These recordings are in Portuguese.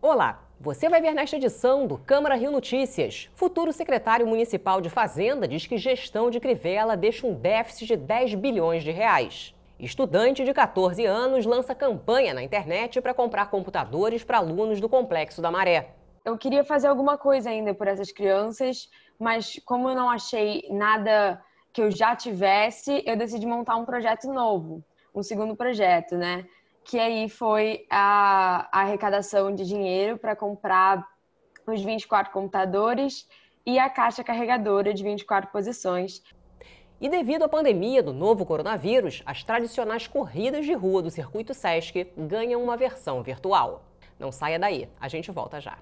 Olá, você vai ver nesta edição do Câmara Rio Notícias. Futuro secretário municipal de Fazenda diz que gestão de Crivella deixa um déficit de 10 bilhões de reais. Estudante de 14 anos lança campanha na internet para comprar computadores para alunos do Complexo da Maré. Eu queria fazer alguma coisa ainda por essas crianças, mas como eu não achei nada que eu já tivesse, eu decidi montar um projeto novo, um segundo projeto, né? Que aí foi a arrecadação de dinheiro para comprar os 24 computadores e a caixa carregadora de 24 posições. E devido à pandemia do novo coronavírus, as tradicionais corridas de rua do Circuito Sesc ganham uma versão virtual. Não saia daí, a gente volta já.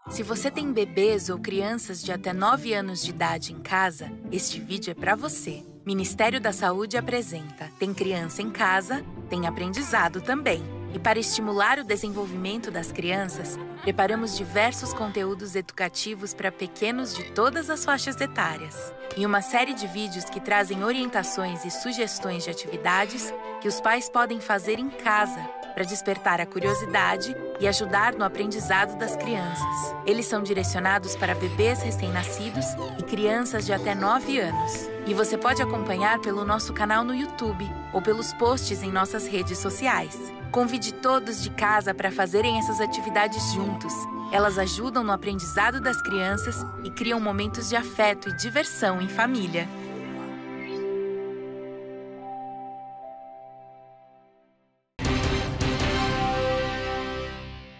Se você tem bebês ou crianças de até 9 anos de idade em casa, este vídeo é para você. Ministério da Saúde apresenta Tem Criança em Casa, tem aprendizado também. E para estimular o desenvolvimento das crianças, preparamos diversos conteúdos educativos para pequenos de todas as faixas etárias. E uma série de vídeos que trazem orientações e sugestões de atividades que os pais podem fazer em casa, para despertar a curiosidade e ajudar no aprendizado das crianças. Eles são direcionados para bebês recém-nascidos e crianças de até 9 anos. E você pode acompanhar pelo nosso canal no YouTube ou pelos posts em nossas redes sociais. Convide todos de casa para fazerem essas atividades juntos. Elas ajudam no aprendizado das crianças e criam momentos de afeto e diversão em família.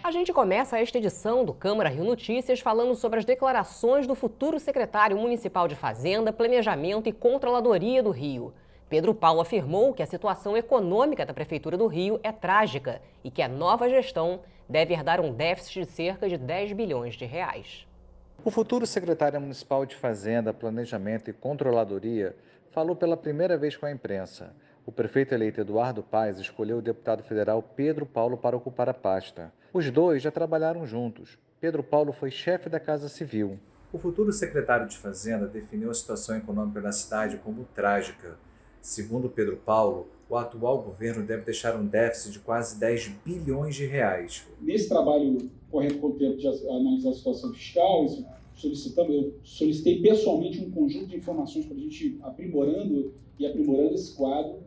A gente começa esta edição do Câmara Rio Notícias falando sobre as declarações do futuro secretário municipal de Fazenda, Planejamento e Controladoria do Rio. Pedro Paulo afirmou que a situação econômica da Prefeitura do Rio é trágica e que a nova gestão deve herdar um déficit de cerca de 10 bilhões de reais. O futuro secretário municipal de Fazenda, Planejamento e Controladoria falou pela primeira vez com a imprensa. O prefeito eleito Eduardo Paes escolheu o deputado federal Pedro Paulo para ocupar a pasta. Os dois já trabalharam juntos. Pedro Paulo foi chefe da Casa Civil. O futuro secretário de Fazenda definiu a situação econômica da cidade como trágica. Segundo Pedro Paulo, o atual governo deve deixar um déficit de quase 10 bilhões de reais. Nesse trabalho correndo com o tempo de analisar a situação fiscal, eu solicitei pessoalmente um conjunto de informações para a gente ir aprimorando esse quadro.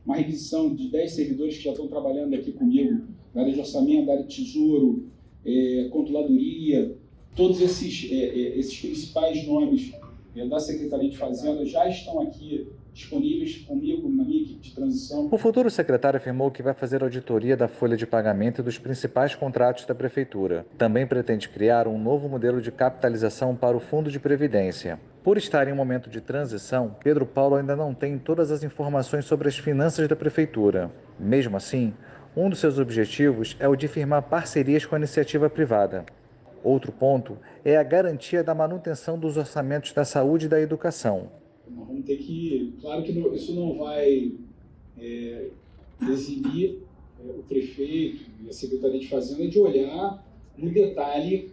Uma requisição de 10 servidores que já estão trabalhando aqui comigo, na área de orçamento, na área de tesouro, controladoria, todos esses principais nomes da Secretaria de Fazenda já estão aqui disponíveis comigo, na minha equipe de transição. O futuro secretário afirmou que vai fazer auditoria da folha de pagamento e dos principais contratos da Prefeitura. Também pretende criar um novo modelo de capitalização para o Fundo de Previdência. Por estar em um momento de transição, Pedro Paulo ainda não tem todas as informações sobre as finanças da Prefeitura. Mesmo assim, um dos seus objetivos é o de firmar parcerias com a iniciativa privada. Outro ponto é a garantia da manutenção dos orçamentos da saúde e da educação. Nós vamos ter que... Claro que isso não vai eximir o prefeito e a Secretaria de Fazenda de olhar no detalhe,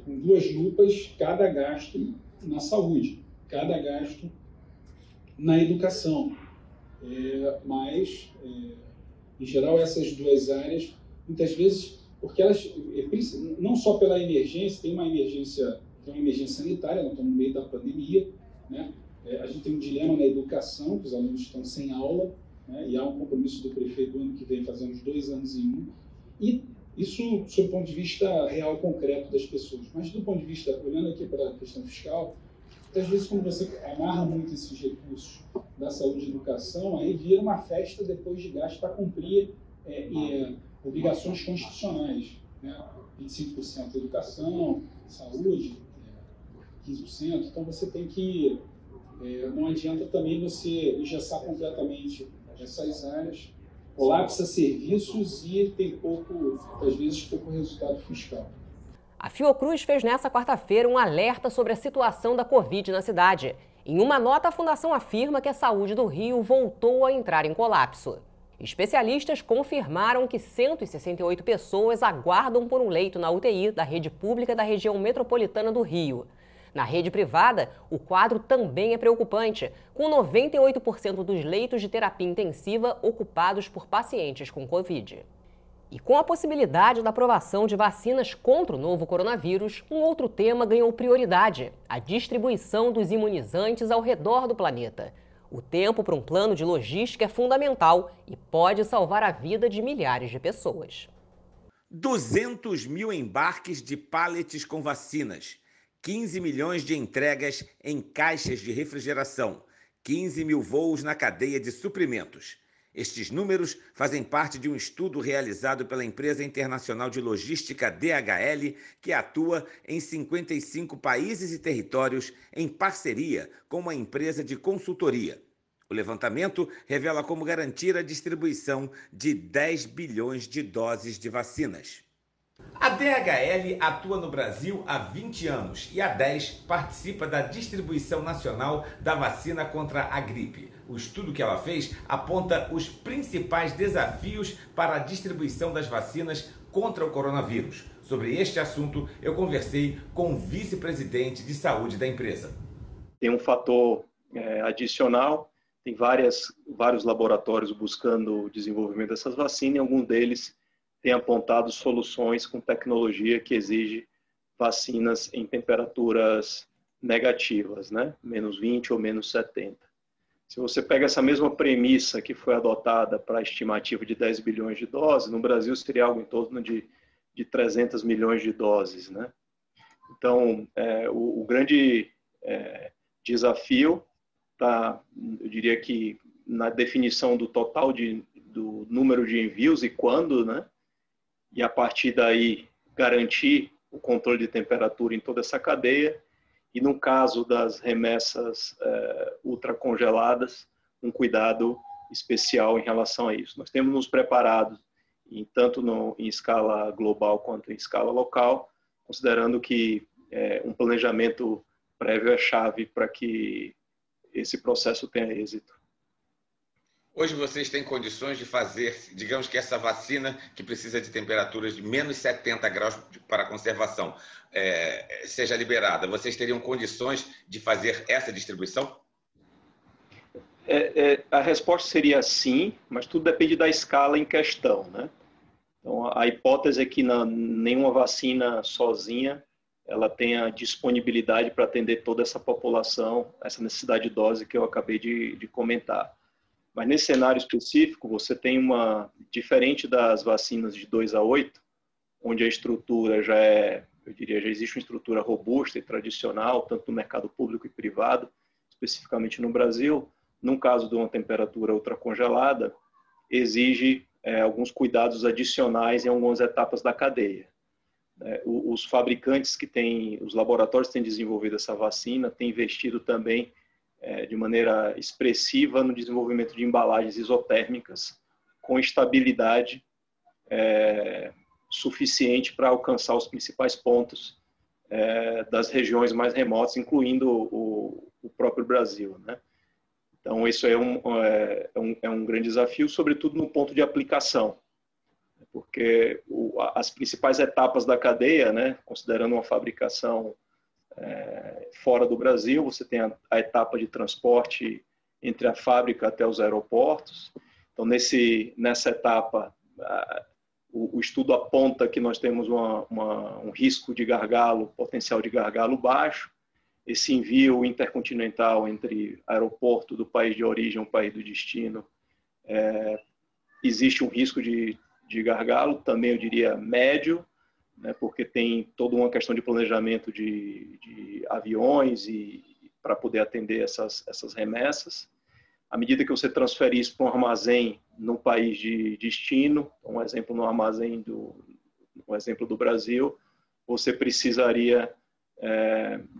com 2 lupas, cada gasto na saúde, cada gasto na educação. Mas, em geral, essas 2 áreas, muitas vezes, porque elas, não só pela emergência, tem uma emergência sanitária, nós estamos no meio da pandemia, né? A gente tem um dilema na educação, que os alunos estão sem aula, né? E há um compromisso do prefeito do ano que vem fazer uns 2 anos em 1. E isso, sob o ponto de vista real, concreto das pessoas. Mas do ponto de vista, olhando aqui para a questão fiscal, às vezes quando você amarra muito esses recursos da saúde e educação, aí vira uma festa depois de gasto para cumprir obrigações constitucionais, né? 25% educação, saúde, 15%. Então você tem que... não adianta também você engessar completamente essas áreas, colapsa serviços e tem às vezes pouco resultado fiscal. A Fiocruz fez nesta quarta-feira um alerta sobre a situação da Covid na cidade. Em uma nota, a fundação afirma que a saúde do Rio voltou a entrar em colapso. Especialistas confirmaram que 168 pessoas aguardam por um leito na UTI da rede pública da região metropolitana do Rio. Na rede privada, o quadro também é preocupante, com 98% dos leitos de terapia intensiva ocupados por pacientes com Covid. E com a possibilidade da aprovação de vacinas contra o novo coronavírus, um outro tema ganhou prioridade: a distribuição dos imunizantes ao redor do planeta. O tempo para um plano de logística é fundamental e pode salvar a vida de milhares de pessoas. 200 mil embarques de pallets com vacinas, 15 milhões de entregas em caixas de refrigeração, 15 mil voos na cadeia de suprimentos. Estes números fazem parte de um estudo realizado pela empresa internacional de logística DHL, que atua em 55 países e territórios em parceria com uma empresa de consultoria. O levantamento revela como garantir a distribuição de 10 bilhões de doses de vacinas. A DHL atua no Brasil há 20 anos e há 10 participa da distribuição nacional da vacina contra a gripe. O estudo que ela fez aponta os principais desafios para a distribuição das vacinas contra o coronavírus. Sobre este assunto, eu conversei com o vice-presidente de saúde da empresa. Tem um fator adicional, tem vários laboratórios buscando o desenvolvimento dessas vacinas e algum deles tem apontado soluções com tecnologia que exige vacinas em temperaturas negativas, né? Menos 20 ou menos 70. Se você pega essa mesma premissa que foi adotada para a estimativa de 10 bilhões de doses, no Brasil seria algo em torno de 300 milhões de doses, né? Então, o grande desafio está, eu diria que na definição do total do número de envios e quando, né? E a partir daí garantir o controle de temperatura em toda essa cadeia e no caso das remessas ultracongeladas, um cuidado especial em relação a isso. Nós temos nos preparado, tanto em escala global quanto em escala local, considerando que um planejamento prévio é chave para que esse processo tenha êxito. Hoje vocês têm condições de fazer, digamos que essa vacina que precisa de temperaturas de menos 70 graus para conservação seja liberada. Vocês teriam condições de fazer essa distribuição? A resposta seria sim, mas tudo depende da escala em questão, né? Então, a hipótese é que nenhuma vacina sozinha ela tenha disponibilidade para atender toda essa população, essa necessidade de dose que eu acabei de comentar. Mas nesse cenário específico, você tem diferente das vacinas de 2 a 8, onde a estrutura eu diria, já existe uma estrutura robusta e tradicional, tanto no mercado público e privado, especificamente no Brasil. No caso de uma temperatura ultracongelada, exige alguns cuidados adicionais em algumas etapas da cadeia. Os fabricantes os laboratórios que têm desenvolvido essa vacina, têm investido também de maneira expressiva no desenvolvimento de embalagens isotérmicas com estabilidade suficiente para alcançar os principais pontos das regiões mais remotas, incluindo o próprio Brasil, né? Então, isso é um grande desafio, sobretudo no ponto de aplicação, porque as principais etapas da cadeia, né, considerando uma fabricação fora do Brasil, você tem a etapa de transporte entre a fábrica até os aeroportos. Então, nessa etapa, o estudo aponta que nós temos um risco de gargalo, potencial de gargalo baixo. Esse envio intercontinental entre aeroporto do país de origem e o país do destino, existe um risco de gargalo, também eu diria médio, né, porque tem toda uma questão de planejamento de aviões para poder atender essas remessas. À medida que você transfere isso para um armazém no país de destino, um exemplo no armazém um exemplo do Brasil, você precisaria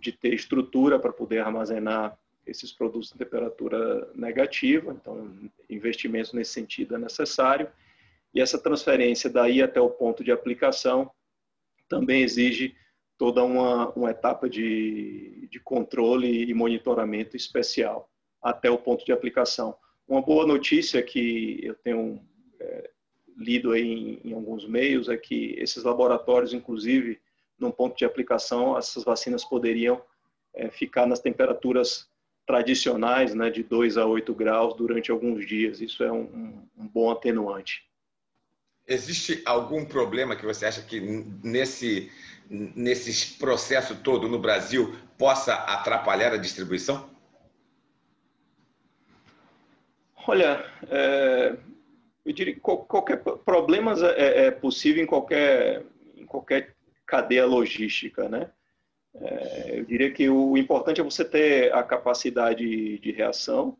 de ter estrutura para poder armazenar esses produtos em temperatura negativa, então investimentos nesse sentido é necessário. E essa transferência daí até o ponto de aplicação também exige toda uma etapa de controle e monitoramento especial até o ponto de aplicação. Uma boa notícia que eu tenho lido aí em alguns meios é que esses laboratórios, inclusive, num ponto de aplicação, essas vacinas poderiam ficar nas temperaturas tradicionais, né, de 2 a 8 graus durante alguns dias. Isso é um bom atenuante. Existe algum problema que você acha que nesse processo todo no Brasil possa atrapalhar a distribuição? Olha, eu diria que qualquer problema é possível em qualquer cadeia logística, né? Eu diria que o importante é você ter a capacidade de reação.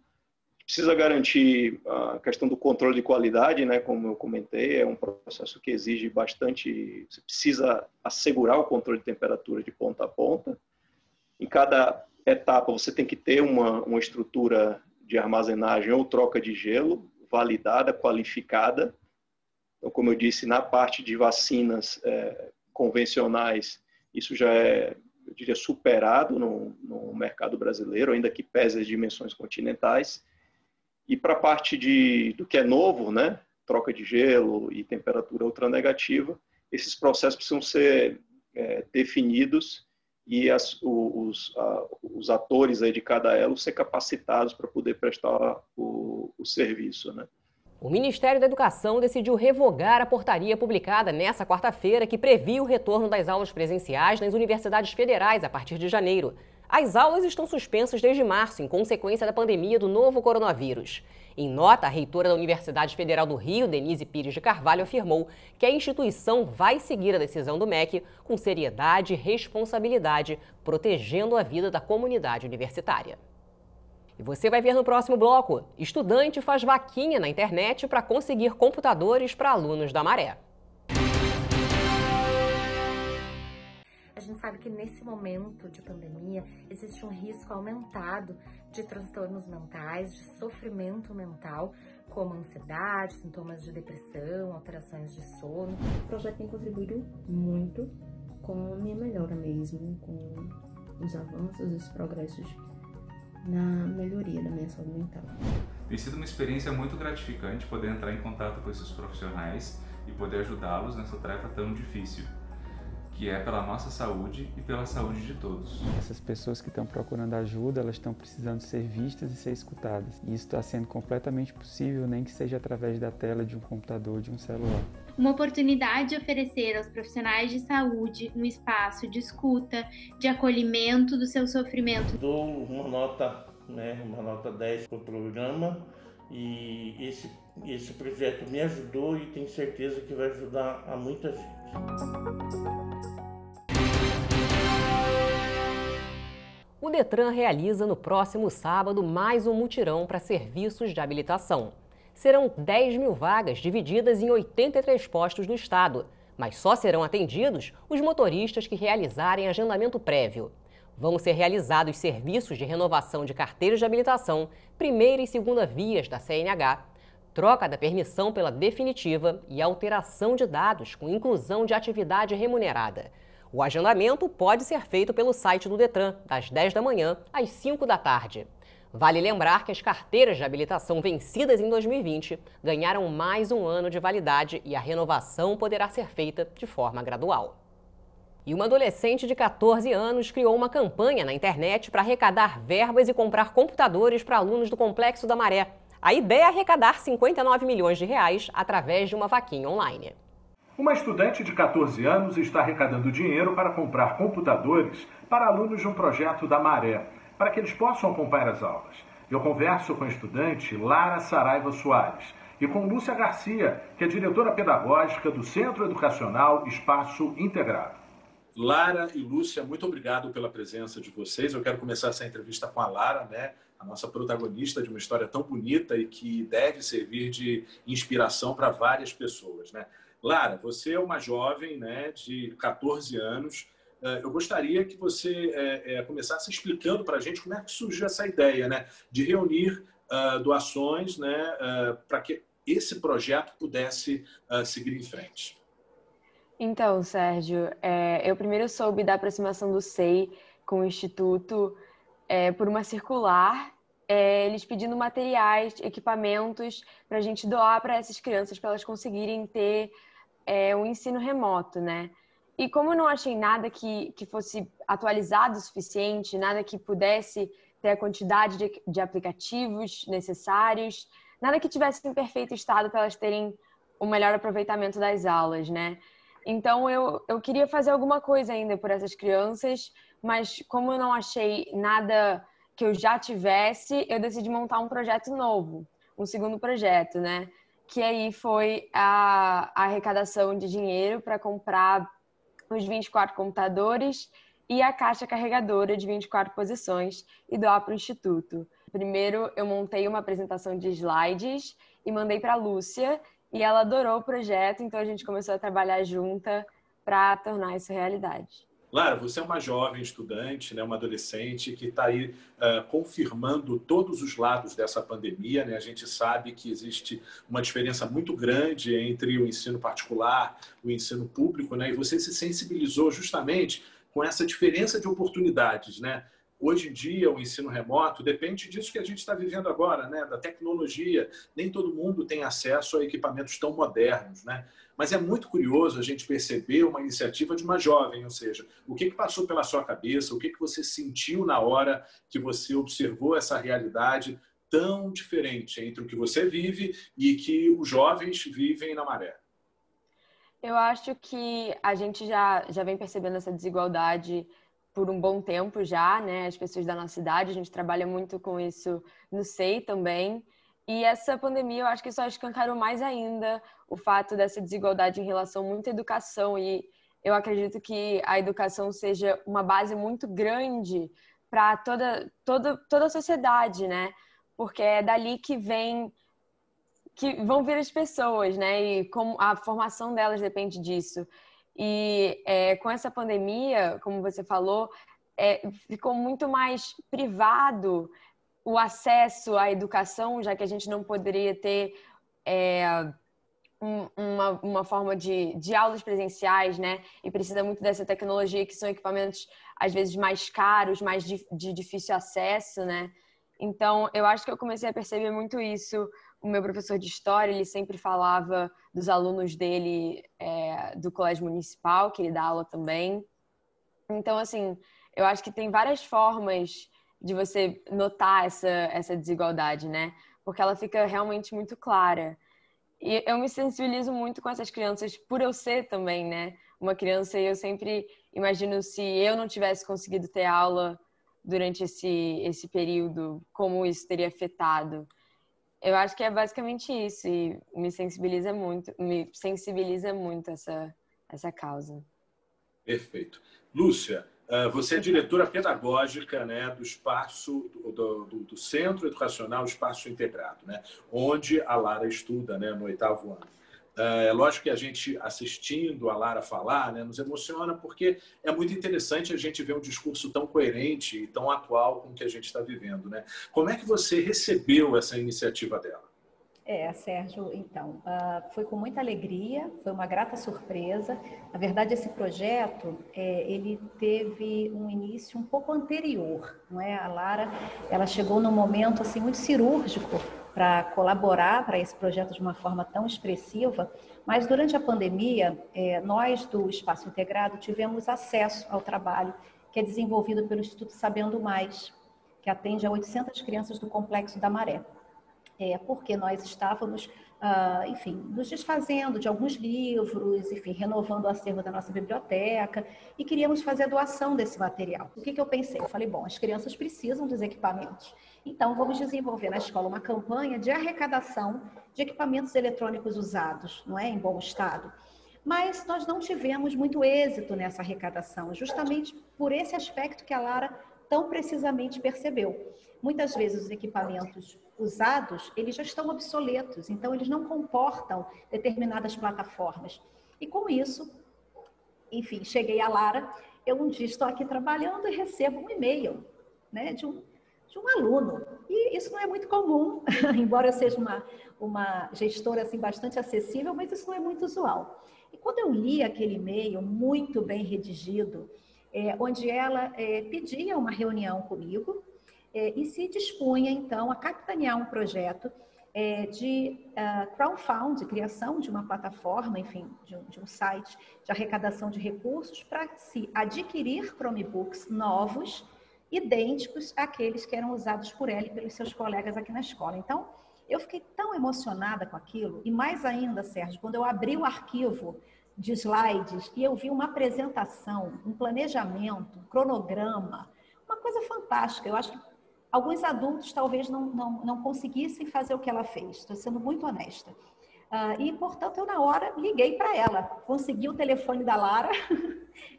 Precisa garantir a questão do controle de qualidade, né? Como eu comentei, é um processo que exige bastante. Você precisa assegurar o controle de temperatura de ponta a ponta. Em cada etapa, você tem que ter uma estrutura de armazenagem ou troca de gelo validada, qualificada. Então, como eu disse, na parte de vacinas convencionais, isso já é, eu diria, superado no mercado brasileiro, ainda que pese as dimensões continentais. E para a parte do que é novo, né, troca de gelo e temperatura ultranegativa, esses processos precisam ser definidos e os atores aí de cada elo ser capacitados para poder prestar o serviço, né? O Ministério da Educação decidiu revogar a portaria publicada nesta quarta-feira que previa o retorno das aulas presenciais nas universidades federais a partir de janeiro. As aulas estão suspensas desde março, em consequência da pandemia do novo coronavírus. Em nota, a reitora da Universidade Federal do Rio, Denise Pires de Carvalho, afirmou que a instituição vai seguir a decisão do MEC com seriedade e responsabilidade, protegendo a vida da comunidade universitária. E você vai ver no próximo bloco: estudante faz vaquinha na internet para conseguir computadores para alunos da Maré. A gente sabe que nesse momento de pandemia existe um risco aumentado de transtornos mentais, de sofrimento mental, como ansiedade, sintomas de depressão, alterações de sono. O projeto tem contribuído muito com a minha melhora mesmo, com os avanços, os progressos na melhoria da minha saúde mental. Tem sido uma experiência muito gratificante poder entrar em contato com esses profissionais e poder ajudá-los nessa tarefa tão difícil, que é pela nossa saúde e pela saúde de todos. Essas pessoas que estão procurando ajuda, elas estão precisando ser vistas e ser escutadas. E isso está sendo completamente possível, nem que seja através da tela de um computador, de um celular. Uma oportunidade de oferecer aos profissionais de saúde um espaço de escuta, de acolhimento do seu sofrimento. Dou uma nota 10 para o programa e esse projeto me ajudou e tenho certeza que vai ajudar a muita gente. O Detran realiza no próximo sábado mais um mutirão para serviços de habilitação. Serão 10 mil vagas divididas em 83 postos do estado, mas só serão atendidos os motoristas que realizarem agendamento prévio. Vão ser realizados serviços de renovação de carteiras de habilitação, primeira e segunda vias da CNH, troca da permissão pela definitiva e alteração de dados com inclusão de atividade remunerada. O agendamento pode ser feito pelo site do Detran, das 10 da manhã às 5 da tarde. Vale lembrar que as carteiras de habilitação vencidas em 2020 ganharam mais um ano de validade e a renovação poderá ser feita de forma gradual. E uma adolescente de 14 anos criou uma campanha na internet para arrecadar verbas e comprar computadores para alunos do Complexo da Maré. A ideia é arrecadar 59 milhões de reais através de uma vaquinha online. Uma estudante de 14 anos está arrecadando dinheiro para comprar computadores para alunos de um projeto da Maré, para que eles possam acompanhar as aulas. Eu converso com a estudante Lara Saraiva Soares e com Lúcia Garcia, que é diretora pedagógica do Centro Educacional Espaço Integrado. Lara e Lúcia, muito obrigado pela presença de vocês. Eu quero começar essa entrevista com a Lara, né? A nossa protagonista de uma história tão bonita e que deve servir de inspiração para várias pessoas, né? Lara, você é uma jovem, né, de 14 anos. Eu gostaria que você começasse explicando para a gente como é que surgiu essa ideia, né, de reunir doações, né, para que esse projeto pudesse seguir em frente. Então, Sérgio, eu primeiro soube da aproximação do SEI com o Instituto por uma circular, eles pedindo materiais, equipamentos para a gente doar para essas crianças, para elas conseguirem ter um ensino remoto, né? E como eu não achei nada que fosse atualizado o suficiente, nada que pudesse ter a quantidade de aplicativos necessários, nada que tivesse em perfeito estado para elas terem o melhor aproveitamento das aulas, né? Então, eu queria fazer alguma coisa ainda por essas crianças, mas como eu não achei nada que eu já tivesse, eu decidi montar um projeto novo, um segundo projeto, né? Que aí foi a arrecadação de dinheiro para comprar os 24 computadores e a caixa carregadora de 24 posições e doar para o Instituto. Primeiro, eu montei uma apresentação de slides e mandei para a Lúcia, e ela adorou o projeto, então a gente começou a trabalhar junta para tornar isso realidade. Lara, você é uma jovem estudante, né, uma adolescente que está aí confirmando todos os lados dessa pandemia, né? A gente sabe que existe uma diferença muito grande entre o ensino particular e o ensino público, né? E você se sensibilizou justamente com essa diferença de oportunidades, né? Hoje em dia, o ensino remoto depende disso que a gente está vivendo agora, né? Da tecnologia. Nem todo mundo tem acesso a equipamentos tão modernos, né? Mas é muito curioso a gente perceber uma iniciativa de uma jovem, ou seja, o que passou pela sua cabeça, o que você sentiu na hora que você observou essa realidade tão diferente entre o que você vive e que os jovens vivem na Maré. Eu acho que a gente já vem percebendo essa desigualdade por um bom tempo já, né? As pessoas da nossa idade, a gente trabalha muito com isso no SEI também. E essa pandemia, eu acho que só escancarou mais ainda o fato dessa desigualdade em relação muito à educação. E eu acredito que a educação seja uma base muito grande para toda a sociedade, né? Porque é dali que vão vir as pessoas, né? E como a formação delas depende disso. E com essa pandemia, como você falou, ficou muito mais privado o acesso à educação, já que a gente não poderia ter uma forma de aulas presenciais, né? E precisa muito dessa tecnologia, que são equipamentos, às vezes, mais caros, mais de difícil acesso, né? Então, eu acho que eu comecei a perceber muito isso. O meu professor de História, ele sempre falava dos alunos dele do Colégio Municipal, que ele dá aula também. Então, assim, eu acho que tem várias formas de você notar essa desigualdade, né? Porque ela fica realmente muito clara. E eu me sensibilizo muito com essas crianças por eu ser também, né? Uma criança, e eu sempre imagino se eu não tivesse conseguido ter aula durante esse período, como isso teria afetado. Eu acho que é basicamente isso, e me sensibiliza muito essa causa. Perfeito. Lúcia, você é diretora pedagógica, né, do espaço do Centro Educacional Espaço Integrado, né, onde a Lara estuda, né, no 8º ano. É lógico que a gente, assistindo a Lara falar, né, nos emociona, porque é muito interessante a gente ver um discurso tão coerente e tão atual com o que a gente está vivendo, né? Como é que você recebeu essa iniciativa dela? Sérgio, então, foi com muita alegria, foi uma grata surpresa. Na verdade, esse projeto, ele teve um início um pouco anterior, não é? A Lara, ela chegou num momento assim muito cirúrgico para colaborar para esse projeto de uma forma tão expressiva, mas durante a pandemia, nós do Espaço Integrado tivemos acesso ao trabalho que é desenvolvido pelo Instituto Sabendo Mais, que atende a 800 crianças do Complexo da Maré. Porque nós estávamos, enfim, nos desfazendo de alguns livros, enfim, renovando o acervo da nossa biblioteca e queríamos fazer a doação desse material. O que eu pensei? Eu falei, bom, as crianças precisam dos equipamentos, então vamos desenvolver na escola uma campanha de arrecadação de equipamentos eletrônicos usados, não é, em bom estado. Mas nós não tivemos muito êxito nessa arrecadação, justamente por esse aspecto que a Lara tão precisamente percebeu. Muitas vezes os equipamentos usados, eles já estão obsoletos, então eles não comportam determinadas plataformas. E com isso, enfim, cheguei a Lara, eu um dia estou aqui trabalhando e recebo um e-mail, né, de um aluno. E isso não é muito comum, embora eu seja uma gestora assim, bastante acessível, mas isso não é muito usual. E quando eu li aquele e-mail muito bem redigido, onde ela pedia uma reunião comigo, e se dispunha, então, a capitanear um projeto de crowdfunding, criação de uma plataforma, enfim, de um site de arrecadação de recursos para se adquirir Chromebooks novos, idênticos àqueles que eram usados por ela e pelos seus colegas aqui na escola. Então, eu fiquei tão emocionada com aquilo, e mais ainda, Sérgio, quando eu abri o arquivo de slides e eu vi uma apresentação, um planejamento, um cronograma, uma coisa fantástica. Eu acho que alguns adultos talvez não conseguissem fazer o que ela fez, estou sendo muito honesta. E, portanto, eu na hora liguei para ela, consegui o telefone da Lara,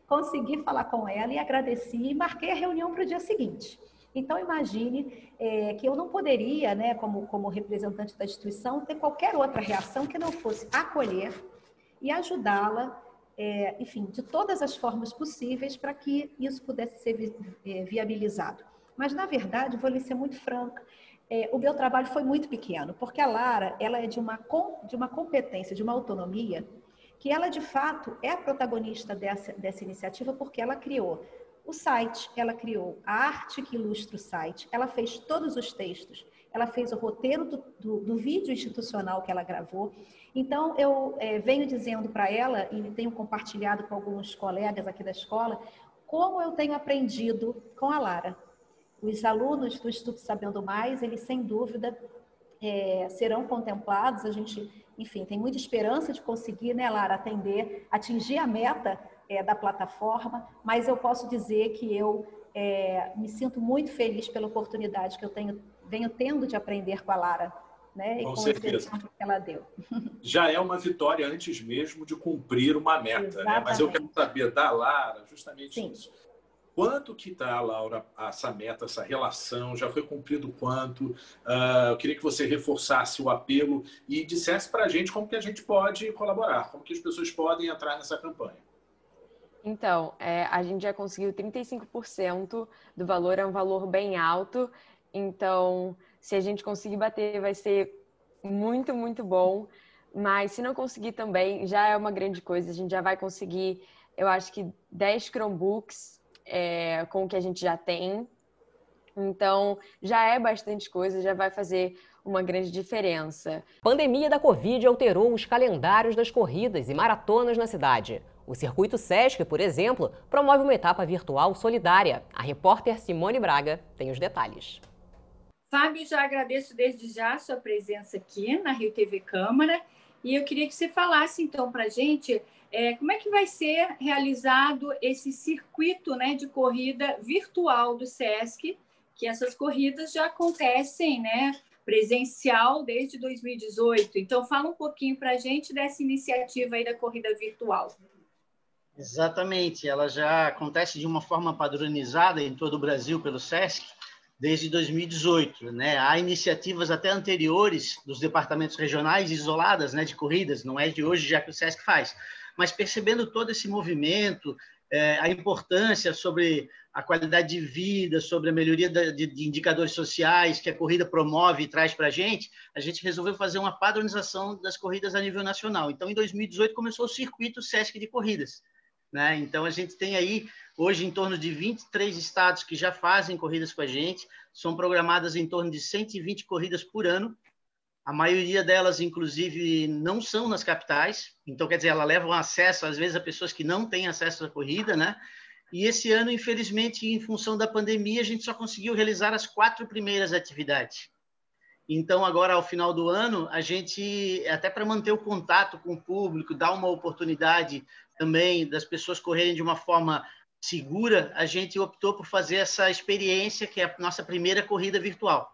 consegui falar com ela e agradeci e marquei a reunião para o dia seguinte. Então, imagine que eu não poderia, né, como representante da instituição, ter qualquer outra reação que não fosse acolher e ajudá-la, enfim, de todas as formas possíveis para que isso pudesse ser viabilizado. Mas, na verdade, vou lhe ser muito franca, o meu trabalho foi muito pequeno, porque a Lara, ela é de uma competência, de uma autonomia, que ela, de fato, é a protagonista dessa iniciativa, porque ela criou o site, ela criou a arte que ilustra o site, ela fez todos os textos, ela fez o roteiro do vídeo institucional que ela gravou. Então, eu venho dizendo para ela, e tenho compartilhado com alguns colegas aqui da escola, como eu tenho aprendido com a Lara. Os alunos do Instituto Sabendo Mais, eles sem dúvida serão contemplados. A gente, enfim, tem muita esperança de conseguir, né, Lara, atingir a meta da plataforma, mas eu posso dizer que eu me sinto muito feliz pela oportunidade que eu venho tendo de aprender com a Lara, né, e com esse exemplo que ela deu. Já é uma vitória antes mesmo de cumprir uma meta, né? Mas eu quero saber da Lara justamente isso. Quanto que está, Laura, essa meta, essa relação? Já foi cumprido quanto? Eu queria que você reforçasse o apelo e dissesse para a gente como que a gente pode colaborar, como que as pessoas podem entrar nessa campanha. Então, a gente já conseguiu 35% do valor, é um valor bem alto. Então, se a gente conseguir bater, vai ser muito, muito bom. Mas se não conseguir também, já é uma grande coisa. A gente já vai conseguir, eu acho que 10 Chromebooks com o que a gente já tem. Então, já é bastante coisa, já vai fazer uma grande diferença. A pandemia da Covid alterou os calendários das corridas e maratonas na cidade. O Circuito Sesc, por exemplo, promove uma etapa virtual solidária. A repórter Simone Braga tem os detalhes. Fábio, já agradeço desde já a sua presença aqui na Rio TV Câmara e eu queria que você falasse então para a gente como é que vai ser realizado esse circuito, né, de corrida virtual do Sesc, que essas corridas já acontecem, né, presencial desde 2018. Então, fala um pouquinho para a gente dessa iniciativa aí da corrida virtual. Exatamente, ela já acontece de uma forma padronizada em todo o Brasil pelo Sesc desde 2018, né? Há iniciativas até anteriores dos departamentos regionais isoladas, né, de corridas, não é de hoje já que o Sesc faz, mas percebendo todo esse movimento, a importância sobre a qualidade de vida, sobre a melhoria de indicadores sociais que a corrida promove e traz para a gente resolveu fazer uma padronização das corridas a nível nacional. Então, em 2018, começou o circuito Sesc de corridas, né? Então, a gente tem aí, hoje, em torno de 23 estados que já fazem corridas com a gente, são programadas em torno de 120 corridas por ano. A maioria delas, inclusive, não são nas capitais, então, quer dizer, elas levam acesso, às vezes, a pessoas que não têm acesso à corrida, né? E esse ano, infelizmente, em função da pandemia, a gente só conseguiu realizar as 4 primeiras atividades. Então, agora, ao final do ano, a gente, até para manter o contato com o público, dar uma oportunidade também das pessoas correrem de uma forma segura, a gente optou por fazer essa experiência, que é a nossa primeira corrida virtual,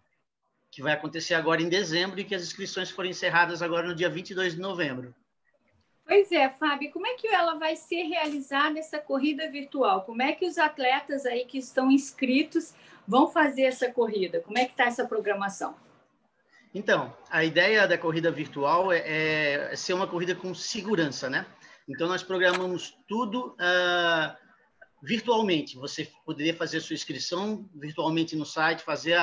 que vai acontecer agora em dezembro e que as inscrições foram encerradas agora no dia 22 de novembro. Pois é, Fábio, como é que ela vai ser realizada essa corrida virtual? Como é que os atletas aí que estão inscritos vão fazer essa corrida? Como é que está essa programação? Então, a ideia da corrida virtual é ser uma corrida com segurança, né? Então, nós programamos tudo virtualmente. Você poderia fazer a sua inscrição virtualmente no site, fazer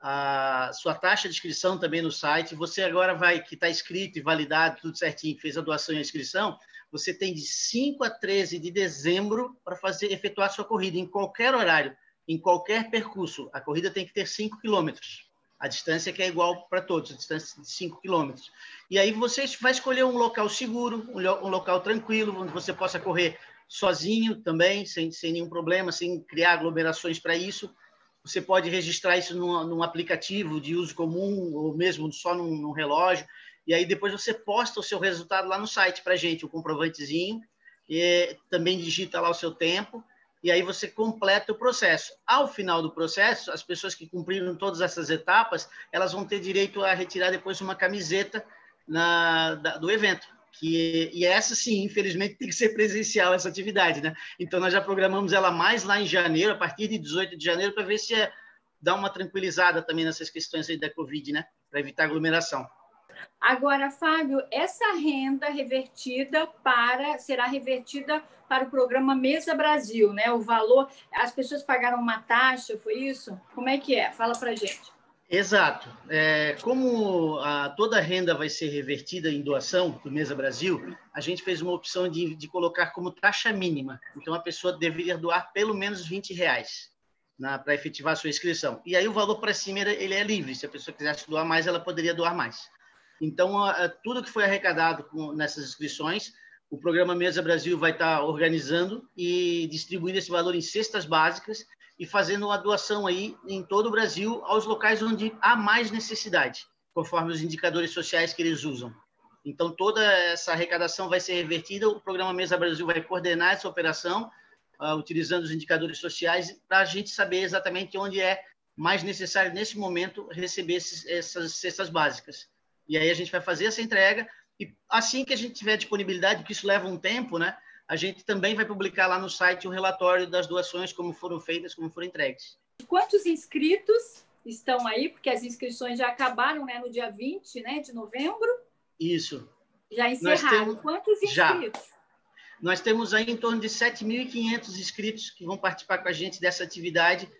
a sua taxa de inscrição também no site. Você agora que está inscrito e validado, tudo certinho, fez a doação e a inscrição, você tem de 5 a 13 de dezembro para efetuar a sua corrida em qualquer horário, em qualquer percurso. A corrida tem que ter 5 quilômetros. A distância que é igual para todos, a distância de 5 quilômetros. E aí você vai escolher um local seguro, um local tranquilo, onde você possa correr sozinho também, sem nenhum problema, sem criar aglomerações para isso. Você pode registrar isso num aplicativo de uso comum, ou mesmo só num relógio. E aí depois você posta o seu resultado lá no site para a gente, o comprovantezinho, e também digita lá o seu tempo, e aí você completa o processo. Ao final do processo, as pessoas que cumpriram todas essas etapas, elas vão ter direito a retirar depois uma camiseta do evento. E essa, sim, infelizmente, tem que ser presencial, essa atividade, né? Então, nós já programamos ela mais lá em janeiro, a partir de 18 de janeiro, para ver se dá uma tranquilizada também nessas questões aí da Covid, né? Para evitar aglomeração. Agora, Fábio, essa renda será revertida para o programa Mesa Brasil, né? O valor, as pessoas pagaram uma taxa, foi isso? Como é que é? Fala para a gente. Exato. Como toda a renda vai ser revertida em doação do Mesa Brasil, a gente fez uma opção de colocar como taxa mínima. Então, a pessoa deveria doar pelo menos R$20 para efetivar a sua inscrição. E aí o valor para cima ele é livre. Se a pessoa quisesse doar mais, ela poderia doar mais. Então, tudo que foi arrecadado nessas inscrições, o programa Mesa Brasil vai estar organizando e distribuindo esse valor em cestas básicas e fazendo uma doação aí em todo o Brasil aos locais onde há mais necessidade, conforme os indicadores sociais que eles usam. Então, toda essa arrecadação vai ser revertida, o programa Mesa Brasil vai coordenar essa operação, utilizando os indicadores sociais, para a gente saber exatamente onde é mais necessário, nesse momento, receber essas cestas básicas. E aí a gente vai fazer essa entrega e assim que a gente tiver disponibilidade, porque isso leva um tempo, né? A gente também vai publicar lá no site o relatório das doações, como foram feitas, como foram entregues. Quantos inscritos estão aí? Porque as inscrições já acabaram, né, no dia 20, né, de novembro. Isso. Já encerraram. Quantos inscritos? Já. Nós temos aí em torno de 7.500 inscritos que vão participar com a gente dessa atividade,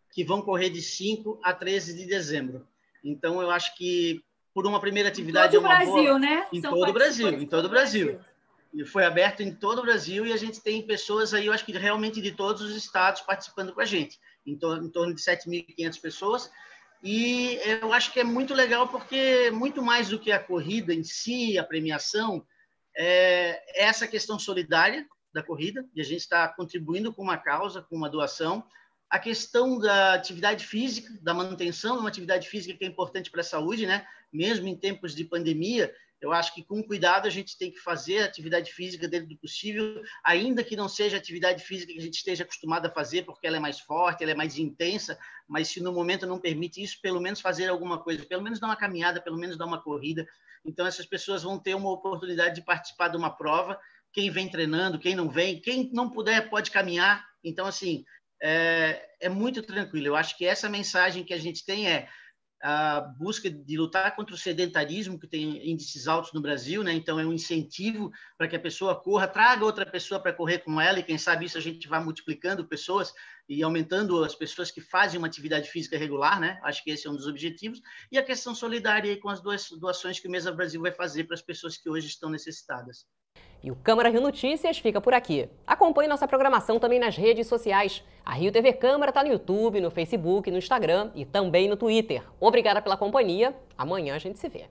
que vão correr de 5 a 13 de dezembro. Então, eu acho que por uma primeira atividade... Em todo o Brasil, né? Em todo o Brasil, em todo o Brasil. E foi aberto em todo o Brasil e a gente tem pessoas aí, eu acho que realmente de todos os estados participando com a gente. Em torno de 7.500 pessoas. E eu acho que é muito legal porque muito mais do que a corrida em si, a premiação, é essa questão solidária da corrida, e a gente está contribuindo com uma causa, com uma doação. A questão da atividade física, da manutenção de uma atividade física que é importante para a saúde, né? Mesmo em tempos de pandemia, eu acho que com cuidado a gente tem que fazer atividade física dentro do possível, ainda que não seja atividade física que a gente esteja acostumado a fazer, porque ela é mais forte, ela é mais intensa, mas se no momento não permite isso, pelo menos fazer alguma coisa, pelo menos dar uma caminhada, pelo menos dar uma corrida. Então essas pessoas vão ter uma oportunidade de participar de uma prova, quem vem treinando, quem não vem, quem não puder pode caminhar. Então, assim, é muito tranquilo. Eu acho que essa mensagem que a gente tem é a busca de lutar contra o sedentarismo, que tem índices altos no Brasil, né? Então é um incentivo para que a pessoa corra, traga outra pessoa para correr com ela, e quem sabe isso a gente vai multiplicando pessoas e aumentando as pessoas que fazem uma atividade física regular, né? Acho que esse é um dos objetivos. E a questão solidária aí com as doações que o Mesa Brasil vai fazer para as pessoas que hoje estão necessitadas. E o Câmara Rio Notícias fica por aqui. Acompanhe nossa programação também nas redes sociais. A Rio TV Câmara está no YouTube, no Facebook, no Instagram e também no Twitter. Obrigada pela companhia. Amanhã a gente se vê.